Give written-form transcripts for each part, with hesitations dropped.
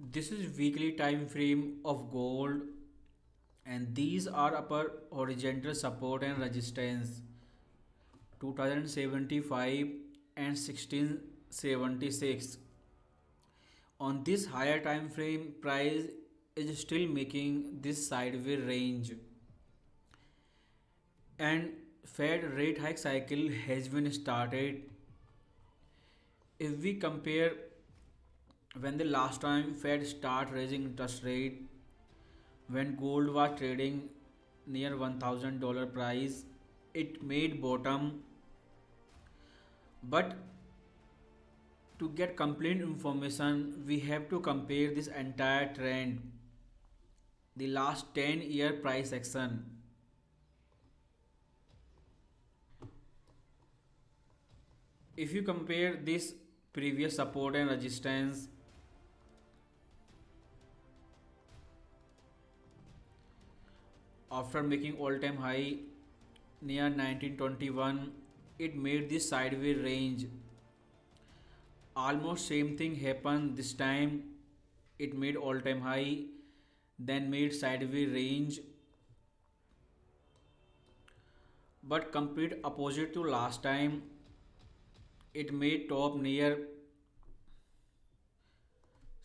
This is weekly time frame of gold, and these are upper horizontal support and resistance 2075 and 1676. On this higher time frame, price is still making this sideways range, and Fed rate hike cycle has been started. If we compare when the last time Fed start raising interest rate, when gold was trading near $1,000 price, it made bottom. But to get complete information, we have to compare this entire trend, the last 10-year price action. If you compare this previous support and resistance, after making all-time high near 1921, it made this sideways range. Almost same thing happened this time. It made all-time high, then made sideways range, but complete opposite to last time. It made top near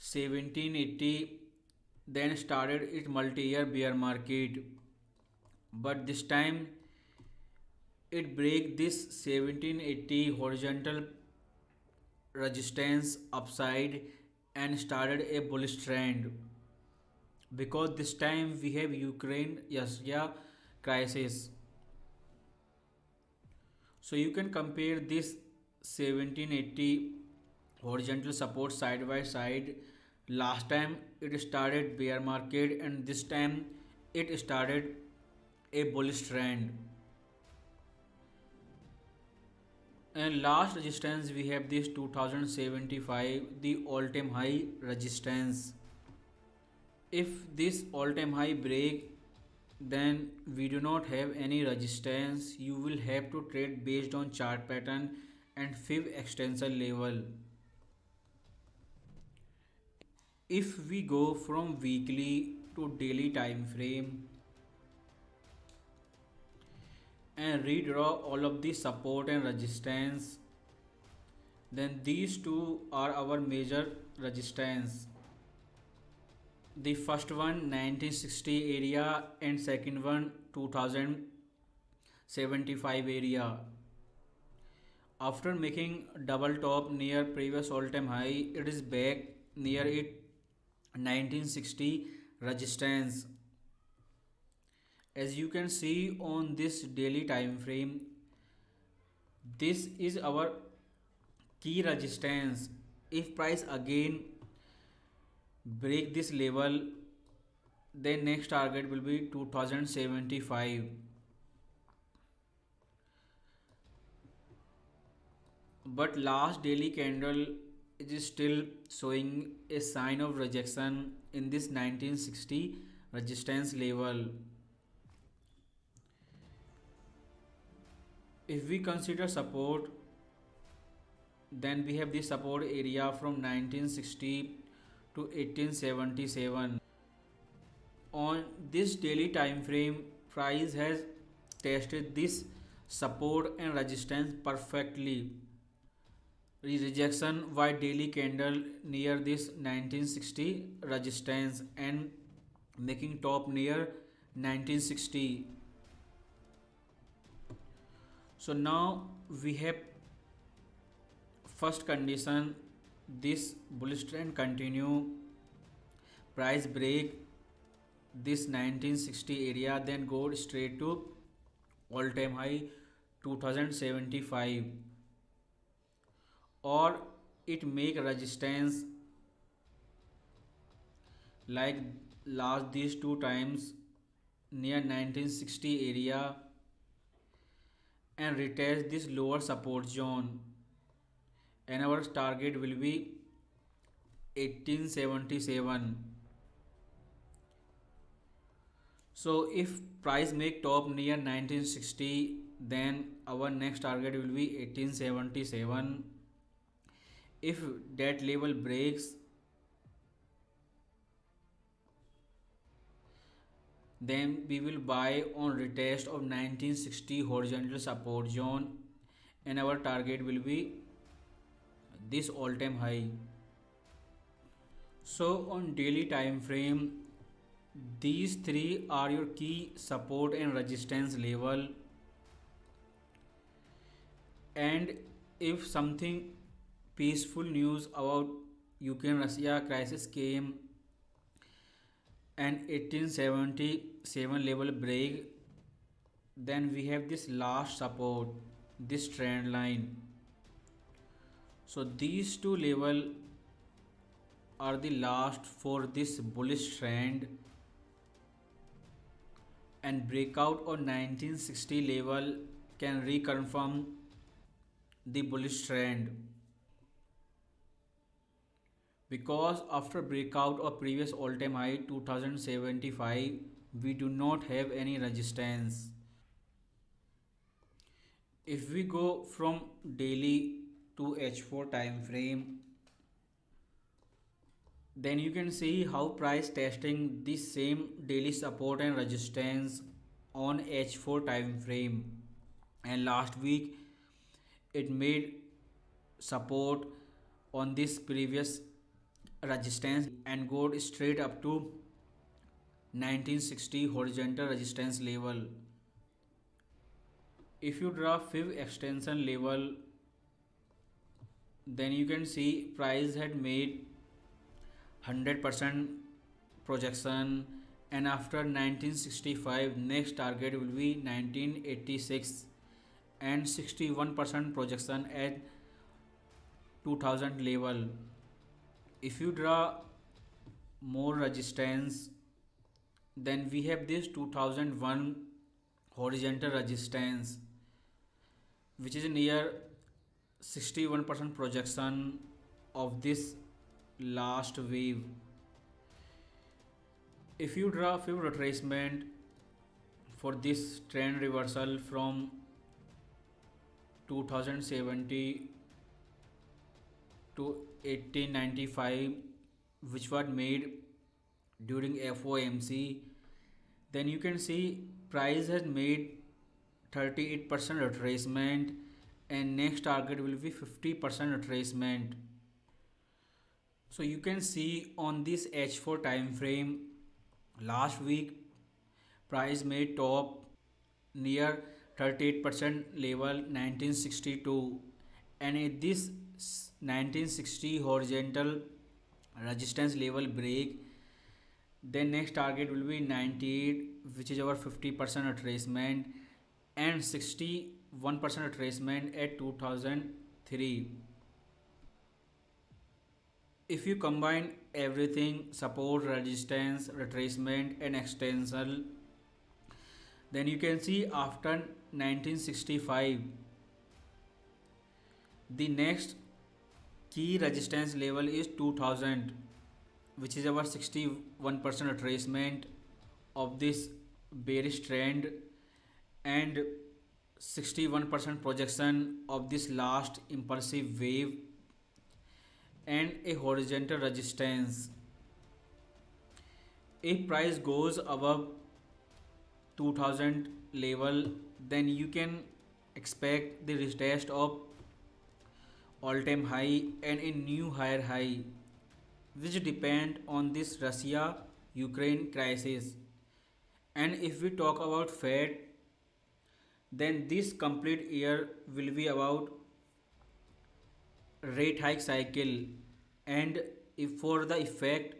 1780, then started its multi-year bear market. But this time it break this 1780 horizontal resistance upside and started a bullish trend, because this time we have Ukraine Russia crisis. So you can compare this 1780 horizontal support side by side. Last time it started bear market, and this time it started a bullish trend. And last resistance we have this 2075, the all-time high resistance. If this all-time high break, then we do not have any resistance. You will have to trade based on chart pattern and fib extension level. If we go from weekly to daily time frame and redraw all of the support and resistance, then these two are our major resistance. The first one 1960 area, and second one 2075 area. After making double top near previous all-time high, it is back near it 1960 resistance. As you can see on this daily time frame, this is our key resistance. If price again break this level, then next target will be 2075. But last daily candle is still showing a sign of rejection in this 1960 resistance level. If we consider support, then we have the support area from 1960 to 1877. On this daily time frame, price has tested this support and resistance perfectly. Rejection by daily candle near this 1960 resistance and making top near 1960. So now we have first condition, this bullish trend continue, price break this 1960 area, then go straight to all time high 2075, or it make resistance like last these two times near 1960 area and retest this lower support zone, and our target will be 1877. So if price make top near 1960, then our next target will be 1877. If that level breaks, Then we will buy on retest of 1960 horizontal support zone, and our target will be this all-time high. So on daily time frame, these three are your key support and resistance level. And if something peaceful news about Ukraine Russia crisis came and 1877 level break, then we have this last support, this trend line. So these two level are the last for this bullish trend, and breakout on 1960 level can reconfirm the bullish trend, because after breakout of previous all-time high 2075 we do not have any resistance. If we go from daily to H4 time frame, then you can see how price testing this same daily support and resistance on H4 time frame, and last week it made support on this previous resistance and got straight up to 1960 horizontal resistance level. If you draw fifth extension level, then you can see price had made 100% projection, and after 1965 next target will be 1986 and 61% projection at 2000 level. If you draw more resistance, then we have this 2001 horizontal resistance, which is near 61% projection of this last wave. If you draw few retracement for this trend reversal from 2070 to 1895, which was made during FOMC, then you can see price has made 38% retracement, and next target will be 50% retracement. So you can see on this H4 time frame, last week price made top near 38% level 1962, and at this 1960 horizontal resistance level break, then next target will be 98, which is our 50% retracement, and 61% retracement at 2003. If you combine everything, support, resistance, retracement and extension, then you can see after 1965 the next key resistance level is 2000, which is our 61% retracement of this bearish trend and 61% projection of this last impulsive wave, and a horizontal resistance. If price goes above 2000 level, then you can expect the retest of all-time high and a new higher high, which depend on this Russia Ukraine crisis. And if we talk about Fed, then this complete year will be about rate hike cycle, and if for the effect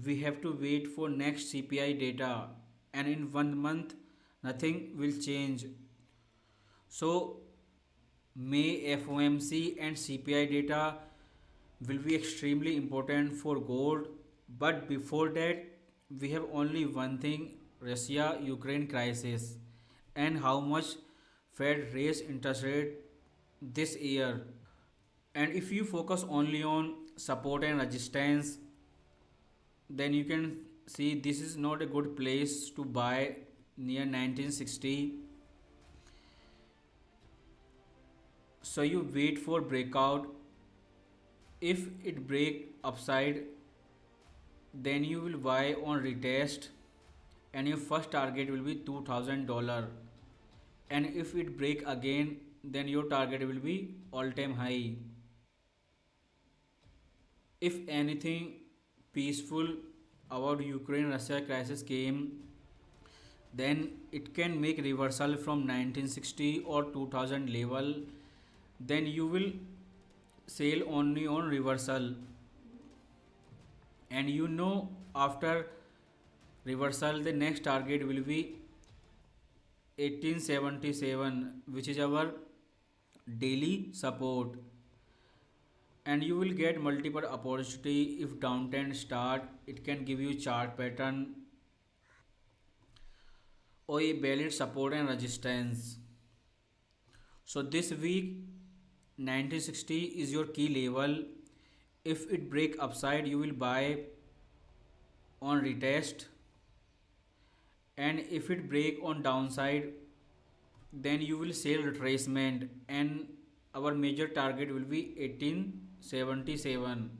we have to wait for next CPI data, and in 1 month nothing will change. So May FOMC and CPI data will be extremely important for gold, but before that we have only one thing, Russia Ukraine crisis and how much Fed raise interest rate this year. And if you focus only on support and resistance, then you can see this is not a good place to buy near 1960. So you wait for breakout. If it break upside, then you will buy on retest and your first target will be $2,000. And if it break again, then your target will be all time high. If anything peaceful about Ukraine Russia crisis came, then it can make reversal from 1960 or 2000 level, then you will sell only on reversal. And after reversal the next target will be 1877, which is our daily support. And you will get multiple opportunity. If downtrend start, it can give you chart pattern or a valid support and resistance. So this week 1960 is your key level. If it break upside, you will buy on retest, and if it break on downside, then you will sell retracement, and our major target will be 1877.